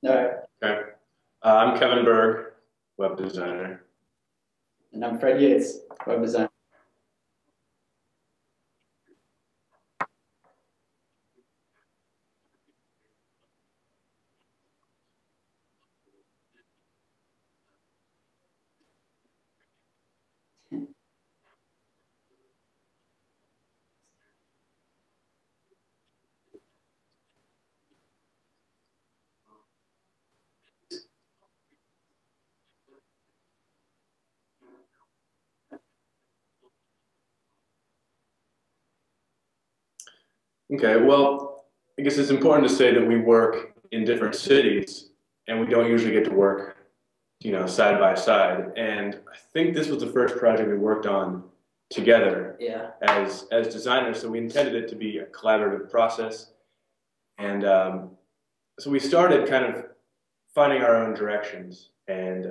All right. Okay. I'm Kevin Berg, web designer. And I'm Fred Yates, web designer. Okay, well, I guess it's important to say that we work in different cities and we don't usually get to work, side by side. And I think this was the first project we worked on together Yeah. as designers. So we intended it to be a collaborative process. And so we started kind of finding our own directions. And,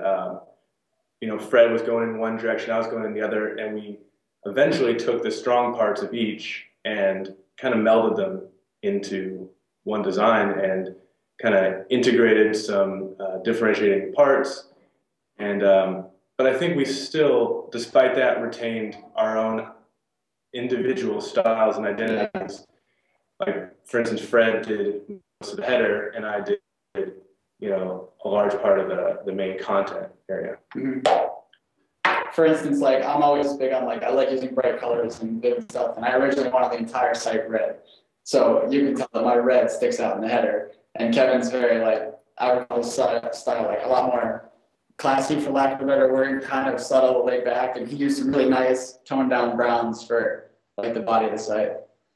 Fred was going in one direction, I was going in the other, and we eventually took the strong parts of each and kind of melded them into one design and kind of integrated some differentiating parts. And but I think we still, despite that, retained our own individual styles and identities. Like, for instance, Fred did most of the header, and I did, a large part of the main content area. Mm-hmm. For instance, like I'm always big on I like using bright colors and vivid stuff, and I originally wanted the entire site red. So you can tell that my red sticks out in the header, and Kevin's very our style, like a lot more classy, for lack of a better word, kind of subtle, laid back, and he used some really nice toned down browns for the body of the site.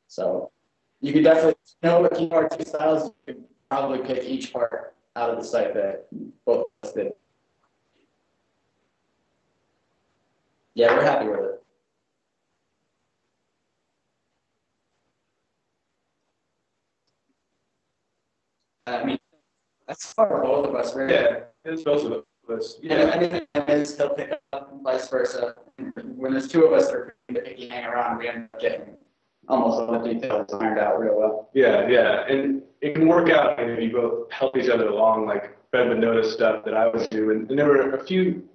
So you could definitely if you know our two styles, you could probably pick each part out of the site that both of us did. Yeah, we're happy with it. I mean, that's for both of us, right? Yeah, it's both of us. Yeah, anything is he'll pick up and vice versa. When there's two of us that are picky hang around, we end up getting almost all the details ironed out real well. Yeah, yeah, and it can work out if you both help each other along. Like Fred would notice stuff that I was doing, and there were a few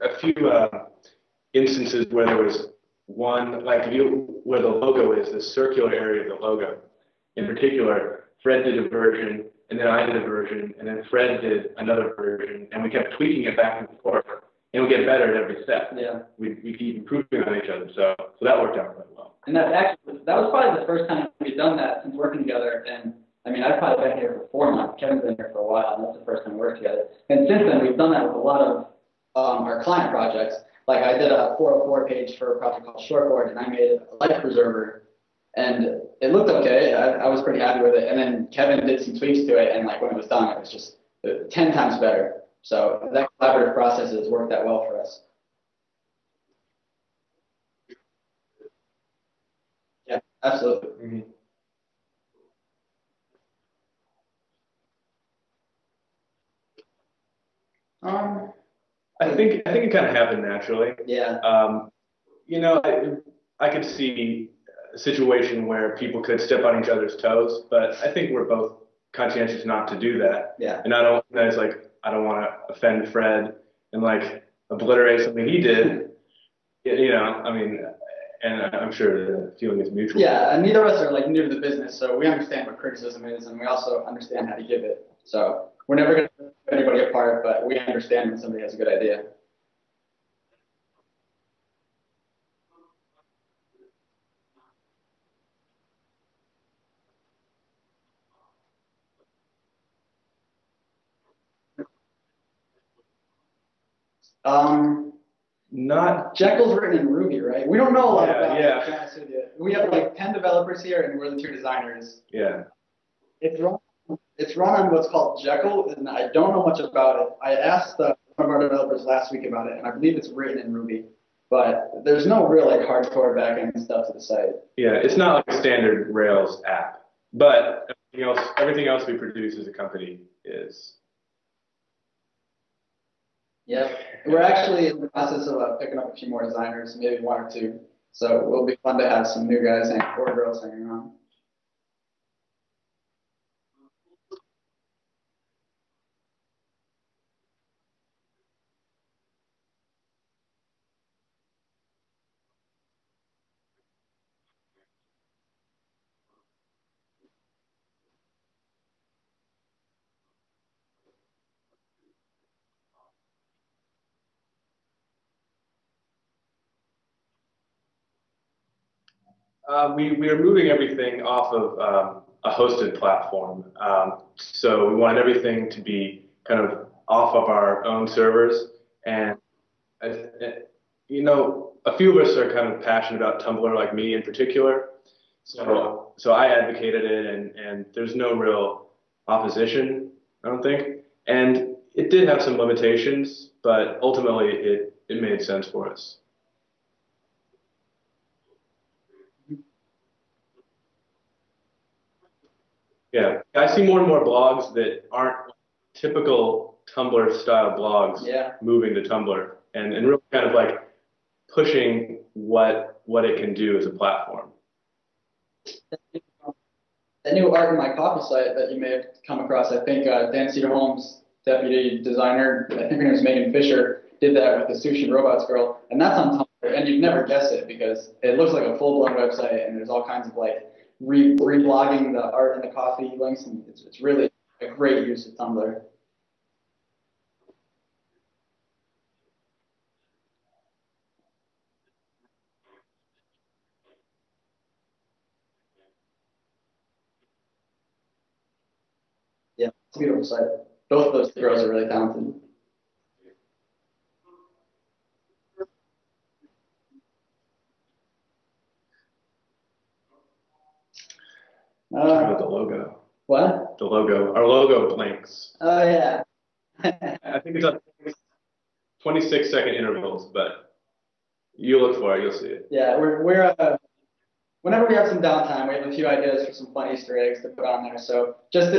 instances where there was one, where the logo is, the circular area of the logo. In particular, Fred did a version, and then I did a version, and then Fred did another version, and we kept tweaking it back and forth, and we get better at every step. Yeah. We keep improving on each other, so that worked out quite well. And that was probably the first time we've done that since working together. And I mean, I've probably been here for 4 months. Kevin's been here for a while, and that's the first time we worked together. And since then, we've done that with a lot of our client projects. Like I did a 404 page for a project called Shortboard, and I made a life preserver, and it looked okay. I was pretty happy with it. And then Kevin did some tweaks to it, and when it was done, it was just 10 times better. So that collaborative process has worked out well for us. Yeah, absolutely. Mm-hmm. Um, I think it kind of happened naturally. Yeah. I could see a situation where people could step on each other's toes, but I think we're both conscientious not to do that. Yeah. And I don't want to offend Fred and obliterate something he did. I mean, and I'm sure the feeling is mutual. Yeah, and neither of us are new to the business, so we understand what criticism is, and we also understand how to give it. So we're never going to put anybody apart, but we understand when somebody has a good idea. Not Jekyll's written in Ruby, right? We don't know a lot about it. Yeah. We have 10 developers here, and we're the 2 designers. Yeah. It's run on what's called Jekyll, and I don't know much about it. I asked one of our developers last week about it, and I believe it's written in Ruby, but there's no real hardcore backend stuff to the site. Yeah, it's not like a standard Rails app, but everything else we produce as a company is. Yep. We're actually in the process of picking up a few more designers, maybe 1 or 2. So it'll be fun to have some new guys or girls hanging around. We are moving everything off of a hosted platform. So we wanted everything to be kind of off of our own servers. And, uh, a few of us are kind of passionate about Tumblr, like me in particular. So I advocated it, and there's no real opposition, I don't think. And it did have some limitations, but ultimately it made sense for us. Yeah, I see more and more blogs that aren't typical Tumblr style blogs Yeah. moving to Tumblr and really kind of like pushing what it can do as a platform. That new art in my coffee site that you may have come across, I think Dan Cedar Holmes, deputy designer, I think her name is Megan Fisher, did that with the Sushi Robots girl, and that's on Tumblr, and you'd never guess it because it looks like a full-blown website, and there's all kinds of like reblogging the art and the coffee links, and it's really a great use of Tumblr. Yeah, it's a beautiful site. Both of those girls are really talented. Talk about the logo. What? The logo. Our logo blinks. Oh yeah. I think it's on 26-second intervals, but you look for it, you'll see it. Yeah, we're whenever we have some downtime, we have a few ideas for some fun Easter eggs to put on there. So just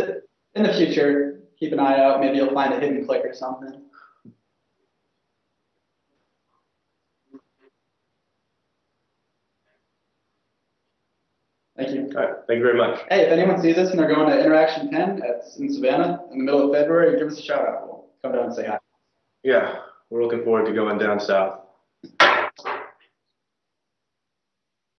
in the future, keep an eye out. Maybe you'll find a hidden click or something. Thank you. All right, thank you very much. Hey, if anyone sees us and they're going to Interaction 10 in Savannah in the middle of February, give us a shout out. We'll come down and say hi. Yeah, we're looking forward to going down south.